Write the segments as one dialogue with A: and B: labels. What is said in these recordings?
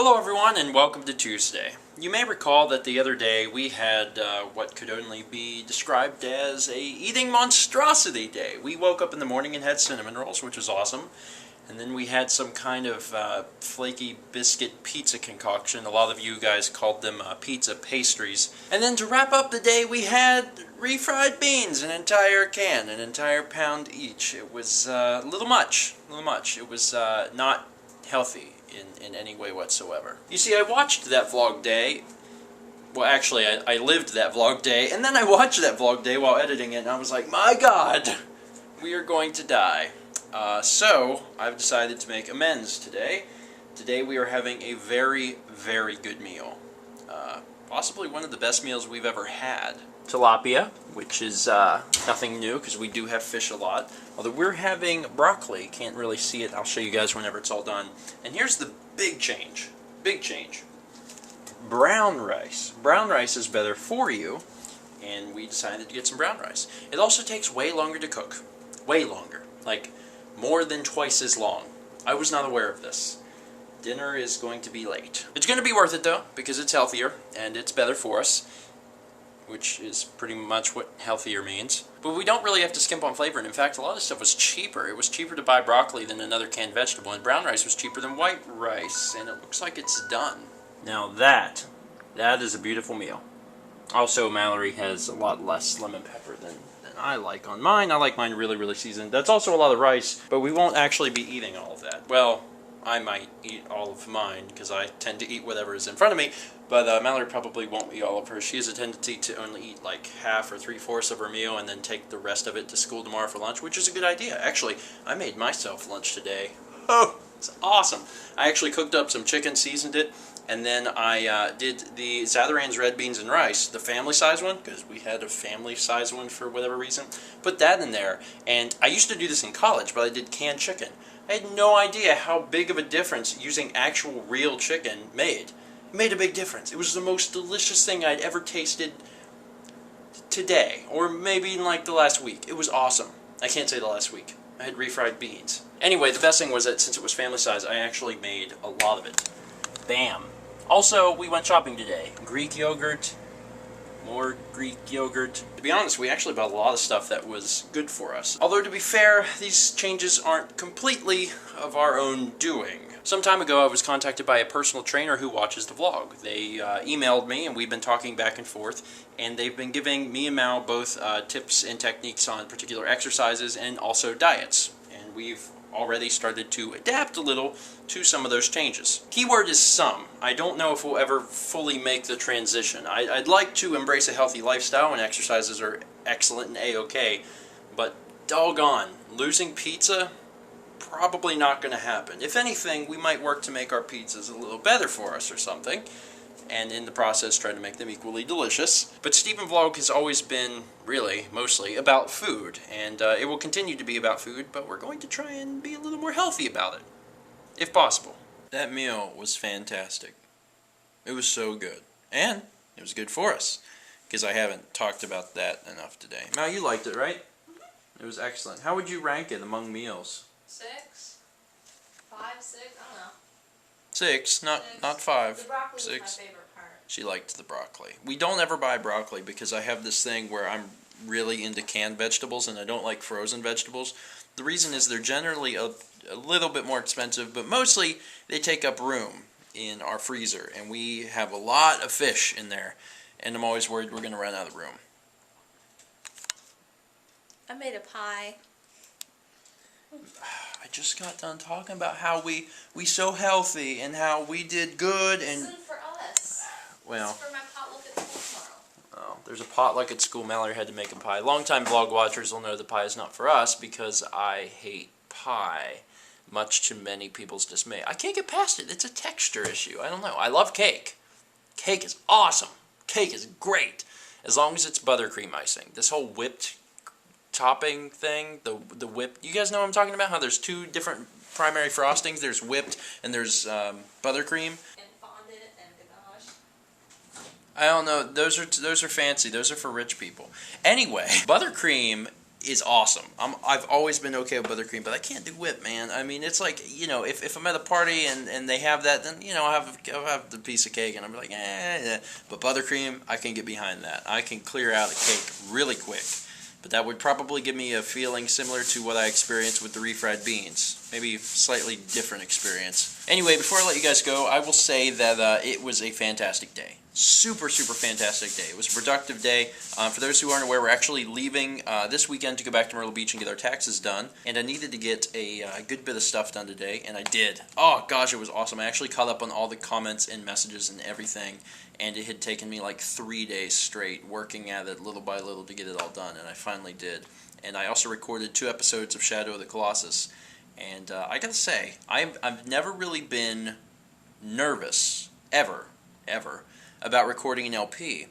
A: Hello everyone and welcome to Tuesday. You may recall that the other day we had what could only be described as a eating monstrosity day. We woke up in the morning and had cinnamon rolls, which was awesome. And then we had some kind of flaky biscuit pizza concoction. A lot of you guys called them pizza pastries. And then to wrap up the day we had refried beans, an entire can, an entire pound each. It was a little much. It was not healthy in any way whatsoever. You see, I watched that vlog day. Well, actually, I lived that vlog day, and then I watched that vlog day while editing it, and I was like, my God, we are going to die. So, I've decided to make amends today. Today we are having a very, very good meal. Possibly one of the best meals we've ever had. Tilapia, which is nothing new because we do have fish a lot. Although we're having broccoli. Can't really see it. I'll show you guys whenever it's all done. And here's the big change. Big change. Brown rice. Brown rice is better for you, and we decided to get some brown rice. It also takes way longer to cook. Way longer. Like, more than twice as long. I was not aware of this. Dinner is going to be late. It's going to be worth it though, because it's healthier, and it's better for us. Which is pretty much what healthier means. But we don't really have to skimp on flavor, and in fact a lot of stuff was cheaper. It was cheaper to buy broccoli than another canned vegetable, and brown rice was cheaper than white rice, and it looks like it's done. Now that is a beautiful meal. Also, Mallory has a lot less lemon pepper than I like on mine. I like mine really, really seasoned. That's also a lot of rice, but we won't actually be eating all of that. Well, I might eat all of mine, because I tend to eat whatever is in front of me, but Mallory probably won't eat all of hers. She has a tendency to only eat like half or 3/4 of her meal and then take the rest of it to school tomorrow for lunch, which is a good idea. Actually, I made myself lunch today. Oh, it's awesome. I actually cooked up some chicken, seasoned it, and then I did the Zatarain's red beans and rice, the family size one, because we had a family size one for whatever reason. Put that in there, and I used to do this in college, but I did canned chicken. I had no idea how big of a difference using actual real chicken made. It made a big difference. It was the most delicious thing I'd ever tasted today, or maybe in like the last week. It was awesome. I can't say the last week. I had refried beans. Anyway, the best thing was that since it was family size, I actually made a lot of it. Bam. Also, we went shopping today. Greek yogurt. More Greek yogurt. To be honest, we actually bought a lot of stuff that was good for us. Although, to be fair, these changes aren't completely of our own doing. Some time ago, I was contacted by a personal trainer who watches the vlog. They emailed me, and we've been talking back and forth, and they've been giving me and Mal both tips and techniques on particular exercises and also diets. And we've already started to adapt a little to some of those changes. Keyword is some. I don't know if we'll ever fully make the transition. I'd like to embrace a healthy lifestyle, and exercises are excellent and a-okay, but doggone, losing pizza? Probably not going to happen. If anything, we might work to make our pizzas a little better for us or something, and in the process try to make them equally delicious. But Stephen Vlog has always been, really, mostly, about food, and it will continue to be about food, but we're going to try and be a little more healthy about it, if possible. That meal was fantastic. It was so good. And it was good for us, because I haven't talked about that enough today. Mal, you liked it, right? It was excellent. How would you rank it among meals?
B: 6, 5, 6, I don't know.
A: 6, not 5.
B: The broccoli
A: 6.
B: was my favorite part.
A: She liked the broccoli. We don't ever buy broccoli because I have this thing where I'm really into canned vegetables and I don't like frozen vegetables. The reason is they're generally a little bit more expensive, but mostly they take up room in our freezer, and we have a lot of fish in there, and I'm always worried we're going to run out of room.
B: I made a pie.
A: I just got done talking about how we so healthy and how we did good, and
B: This isn't for us.
A: well,
B: This is for my potluck at school tomorrow.
A: oh, there's a potluck at school. Mallory had to make a pie. Longtime vlog watchers will know the pie is not for us because I hate pie, much to many people's dismay. I can't get past it. It's a texture issue. I don't know. I love cake. Cake is awesome. Cake is great, as long as it's buttercream icing. This whole whipped topping thing, the whipped, you guys know what I'm talking about? How there's two different primary frostings. There's whipped and there's buttercream.
B: And fondant and ganache.
A: I don't know. Those are fancy. Those are for rich people. Anyway, buttercream is awesome. I've always been okay with buttercream, but I can't do whip, man. I mean, it's like, if I'm at a party and they have that, then, I'll have the piece of cake and I'm like, But buttercream, I can get behind that. I can clear out a cake really quick. But that would probably give me a feeling similar to what I experienced with the refried beans. Maybe slightly different experience. Anyway, before I let you guys go, I will say that it was a fantastic day. Super, super fantastic day. It was a productive day. For those who aren't aware, we're actually leaving this weekend to go back to Myrtle Beach and get our taxes done. And I needed to get a good bit of stuff done today, and I did. Oh, gosh, it was awesome. I actually caught up on all the comments and messages and everything. And it had taken me like 3 days straight working at it little by little to get it all done, and I finally did. And I also recorded 2 episodes of Shadow of the Colossus. And I gotta say, I've never really been nervous, ever, about recording an LP.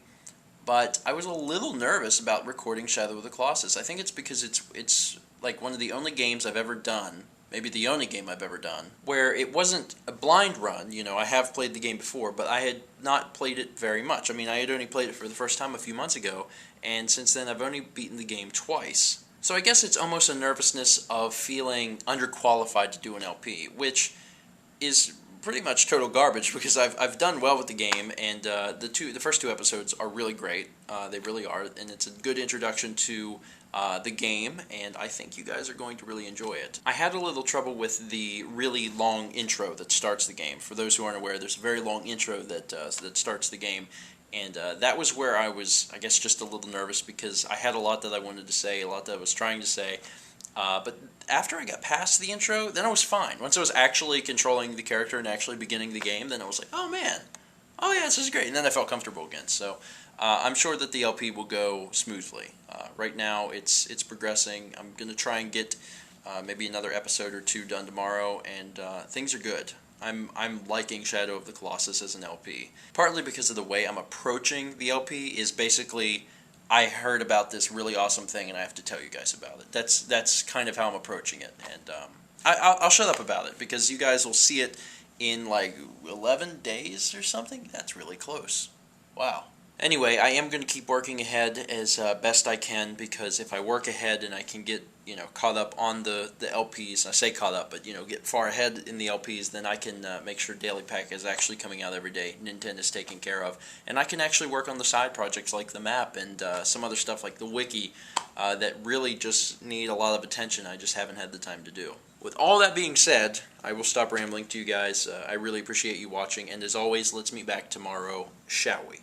A: But I was a little nervous about recording Shadow of the Colossus. I think it's because it's like one of the only games I've ever done, maybe the only game I've ever done, where it wasn't a blind run. I have played the game before, but I had not played it very much. I mean, I had only played it for the first time a few months ago, and since then I've only beaten the game twice. So I guess it's almost a nervousness of feeling underqualified to do an LP, which is pretty much total garbage because I've done well with the game, and the first 2 episodes are really great. They really are, and it's a good introduction to the game, and I think you guys are going to really enjoy it. I had a little trouble with the really long intro that starts the game. For those who aren't aware, there's a very long intro that starts the game, and that was where I was, I guess, just a little nervous because I had a lot that I wanted to say, a lot that I was trying to say. But after I got past the intro, then I was fine. Once I was actually controlling the character and actually beginning the game, then I was like, oh man, oh yeah, this is great. And then I felt comfortable again. So I'm sure that the LP will go smoothly. Right now, it's progressing. I'm going to try and get maybe another episode or 2 done tomorrow, and things are good. I'm liking Shadow of the Colossus as an LP. Partly because of the way I'm approaching the LP is basically, I heard about this really awesome thing and I have to tell you guys about it. That's kind of how I'm approaching it, and I'll shut up about it because you guys will see it in like 11 days or something. That's really close. Wow. Anyway, I am going to keep working ahead as best I can, because if I work ahead and I can get caught up on the LPs, I say caught up, but get far ahead in the LPs, then I can make sure Daily Pack is actually coming out every day. Nintendo's taken care of, and I can actually work on the side projects like the map and some other stuff like the wiki that really just need a lot of attention. I just haven't had the time to do. With all that being said, I will stop rambling to you guys. I really appreciate you watching, and as always, let's meet back tomorrow, shall we?